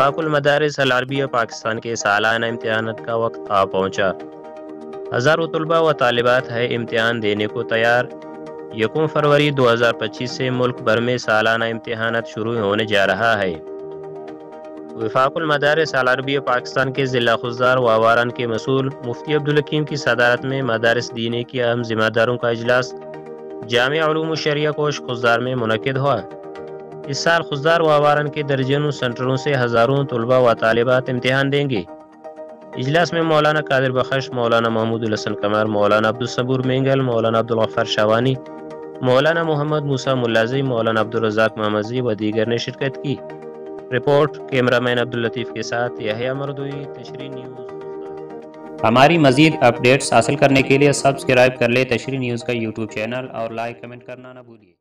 وفاق المدارس العربیہ پاکستان کے سالانہ امتحانات کا وقت آ پہنچا۔ ہزاروں طلباء و طالبات ہے امتحان دینے کو تیار۔ 1 فروری 2025 سے ملک بھر میں سالانہ امتحانات شروع ہونے جا رہا ہے۔ وفاق المدارس العربیہ پاکستان کے ضلع خضدار واواران کے مسئول مفتی عبدالحکیم کی صدارت میں مدارس دینے کی اہم ذمہ داروں کا اجلاس جامع علوم الشریعہ کوش خضدار میں منعقد ہوا۔ اس سال خضدار واواران کے درجنوں سنٹروں سے ہزاروں طلباء و طالبات امتحان دیں گے۔ اجلاس میں مولانا قادر بخش، مولانا محمود الحسن قمر، مولانا عبدالصبور مینگل، مولانا عبدالغفار شوانی، مولانا محمد موسیٰ ملازم، مولانا عبدالرزاق محمدی و دیگر نے شرکت کی۔ رپورٹ کیمرہ مین عبداللطیف کے ساتھ یحییٰ مردوی، تشریح نیوز۔ ہماری مزید اپڈیٹس حاصل کرنے کے لیے سبسکرائب کر لیں تشریح نیوز کا یوٹیوب چینل اور لائک کمنٹ کرنا نہ بھولیے۔